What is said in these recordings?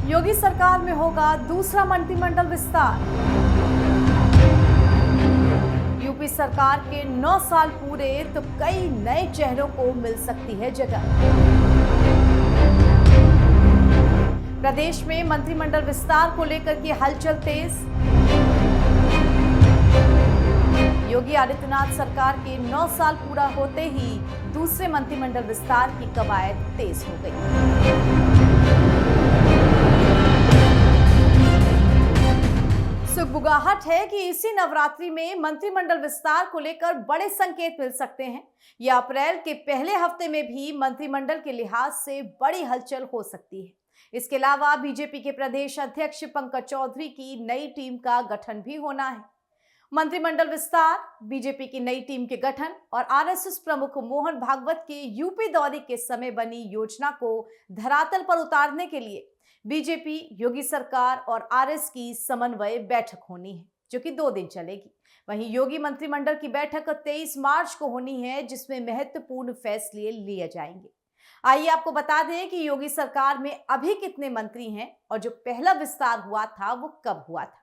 योगी सरकार में होगा दूसरा मंत्रिमंडल विस्तार। यूपी सरकार के 9 साल पूरे तो कई नए चेहरों को मिल सकती है जगह। प्रदेश में मंत्रिमंडल विस्तार को लेकर की हलचल तेज। योगी आदित्यनाथ सरकार के 9 साल पूरा होते ही दूसरे मंत्रिमंडल विस्तार की कवायद तेज हो गई। सुगबुगाहट है कि इसी नवरात्रि में मंत्रिमंडल विस्तार को लेकर बड़े संकेत मिल सकते हैं या अप्रैल के पहले हफ्ते में भी मंत्रिमंडल के लिहाज से बड़ी हलचल हो सकती है। इसके अलावा बीजेपी के प्रदेश अध्यक्ष पंकज चौधरी की नई टीम का गठन भी होना है। मंत्रिमंडल विस्तार, बीजेपी की नई टीम के गठन और आरएसएस प्रमुख मोहन भागवत के यूपी दौरे के समय बनी योजना को धरातल पर उतारने के लिए बीजेपी, योगी सरकार और आरएस की समन्वय बैठक होनी है, जो कि 2 दिन चलेगी। वहीं योगी मंत्रिमंडल की बैठक 23 मार्च को होनी है, जिसमें महत्वपूर्ण फैसले लिए जाएंगे। आइए आपको बता दें कि योगी सरकार में अभी कितने मंत्री हैं और जो पहला विस्तार हुआ था वो कब हुआ था।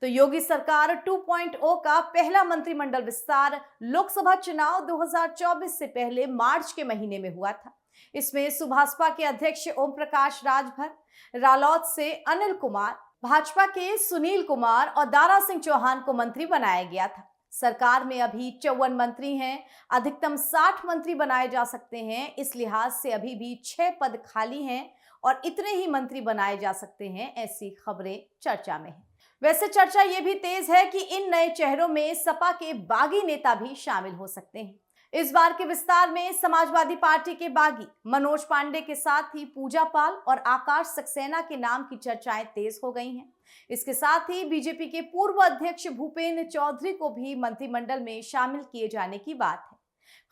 तो योगी सरकार 2.0 का पहला मंत्रिमंडल विस्तार लोकसभा चुनाव 2024 से पहले मार्च के महीने में हुआ था। इसमें सुभाषपा के अध्यक्ष ओम प्रकाश राजभर, रालोद से अनिल कुमार, भाजपा के सुनील कुमार और दारा सिंह चौहान को मंत्री बनाया गया था। सरकार में अभी 54 मंत्री हैं, अधिकतम 60 मंत्री बनाए जा सकते हैं। इस लिहाज से अभी भी 6 पद खाली हैं और इतने ही मंत्री बनाए जा सकते हैं, ऐसी खबरें चर्चा में हैं। वैसे चर्चा ये भी तेज है कि इन नए चेहरों में सपा के बागी नेता भी शामिल हो सकते हैं। इस बार के विस्तार में समाजवादी पार्टी के बागी मनोज पांडे के साथ ही पूजा पाल और आकाश सक्सेना के नाम की चर्चाएं तेज हो गई हैं। इसके साथ ही बीजेपी के पूर्व अध्यक्ष भूपेंद्र चौधरी को भी मंत्रिमंडल में शामिल किए जाने की बात है।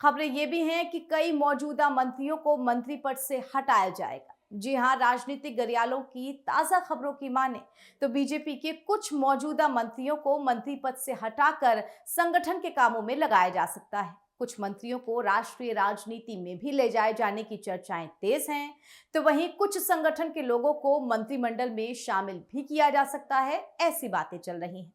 खबरें ये भी हैं कि कई मौजूदा मंत्रियों को मंत्री पद से हटाया जाएगा। जी हां, राजनीतिक गरियालों की ताजा खबरों की माने तो बीजेपी के कुछ मौजूदा मंत्रियों को मंत्री पद से हटाकर संगठन के कामों में लगाया जा सकता है। कुछ मंत्रियों को राष्ट्रीय राजनीति में भी ले जाए जाने की चर्चाएं तेज हैं, तो वहीं कुछ संगठन के लोगों को मंत्रिमंडल में शामिल भी किया जा सकता है, ऐसी बातें चल रही हैं।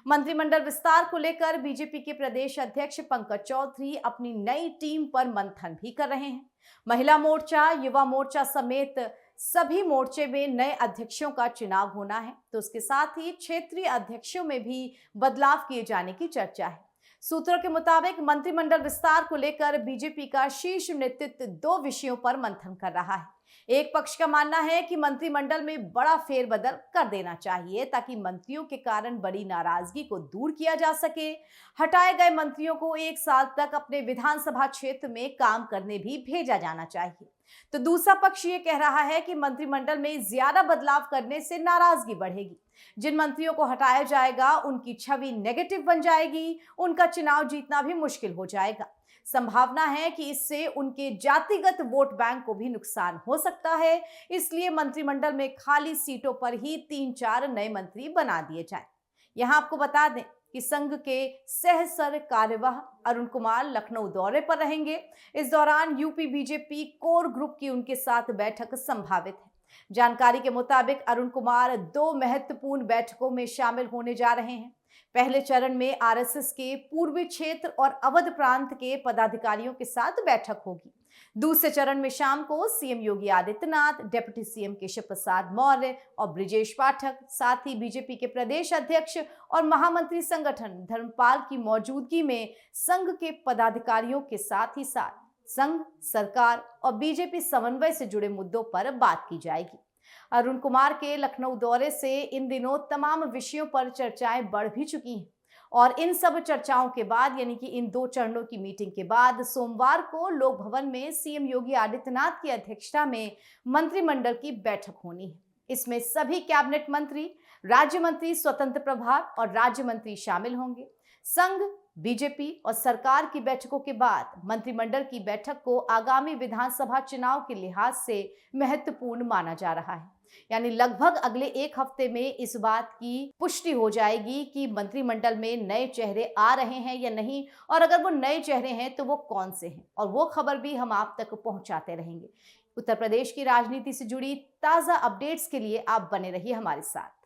मंत्रिमंडल विस्तार को लेकर बीजेपी के प्रदेश अध्यक्ष पंकज चौधरी अपनी नई टीम पर मंथन भी कर रहे हैं। महिला मोर्चा, युवा मोर्चा समेत सभी मोर्चे में नए अध्यक्षों का चुनाव होना है, तो उसके साथ ही क्षेत्रीय अध्यक्षों में भी बदलाव किए जाने की चर्चा है। सूत्रों के मुताबिक मंत्रिमंडल विस्तार को लेकर बीजेपी का शीर्ष नेतृत्व 2 विषयों पर मंथन कर रहा है। एक पक्ष का मानना है कि मंत्रिमंडल में बड़ा फेरबदल कर देना चाहिए ताकि मंत्रियों के कारण बड़ी नाराजगी को दूर किया जा सके। हटाए गए मंत्रियों को 1 साल तक अपने विधानसभा क्षेत्र में काम करने भी भेजा जाना चाहिए। तो दूसरा पक्ष ये कह रहा है कि मंत्रिमंडल में ज्यादा बदलाव करने से नाराजगी बढ़ेगी। जिन मंत्रियों को हटाया जाएगा उनकी छवि नेगेटिव बन जाएगी, उनका चुनाव जीतना भी मुश्किल हो जाएगा। संभावना है कि इससे उनके जातिगत वोट बैंक को भी नुकसान हो सकता है। इसलिए मंत्रिमंडल में खाली सीटों पर ही 3-4 नए मंत्री बना दिए जाएं। यहां आपको बता दें कि संघ के सह सर कार्यवाह अरुण कुमार लखनऊ दौरे पर रहेंगे। इस दौरान यूपी बीजेपी कोर ग्रुप की उनके साथ बैठक संभावित है। जानकारी के मुताबिक अरुण कुमार 2 महत्वपूर्ण बैठकों में शामिल होने जा रहे हैं। पहले चरण में आरएसएस के पूर्वी क्षेत्र और अवध प्रांत के पदाधिकारियों के साथ बैठक होगी। दूसरे चरण में शाम को CM Yogi Adityanath, deputy CM Keshav Prasad Maurya और ब्रिजेश पाठक, साथ ही बीजेपी के प्रदेश अध्यक्ष और महामंत्री संगठन धर्मपाल की मौजूदगी में संघ के पदाधिकारियों के साथ ही साथ संघ, सरकार और बीजेपी समन्वय से जुड़े मुद्दों पर बात की जाएगी। अरुण कुमार के लखनऊ दौरे से इन दिनों तमाम विषयों पर चर्चाएं बढ़ भी चुकी हैं और इन सब चर्चाओं के बाद, यानी कि इन 2 चरणों की मीटिंग के बाद सोमवार को लोक भवन में सीएम योगी आदित्यनाथ की अध्यक्षता में मंत्रिमंडल की बैठक होनी है। इसमें सभी कैबिनेट मंत्री, राज्य मंत्री, स्वतंत्र प्रभार और राज्य मंत्री शामिल होंगे। संघ, बीजेपी और सरकार की बैठकों के बाद मंत्रिमंडल की बैठक को आगामी विधानसभा चुनाव के लिहाज से महत्वपूर्ण माना जा रहा है। यानी लगभग अगले 1 हफ्ते में इस बात की पुष्टि हो जाएगी कि मंत्रिमंडल में नए चेहरे आ रहे हैं या नहीं, और अगर वो नए चेहरे हैं तो वो कौन से हैं, और वो खबर भी हम आप तक पहुंचाते रहेंगे। उत्तर प्रदेश की राजनीति से जुड़ी ताजा अपडेट्स के लिए आप बने रहिए हमारे साथ।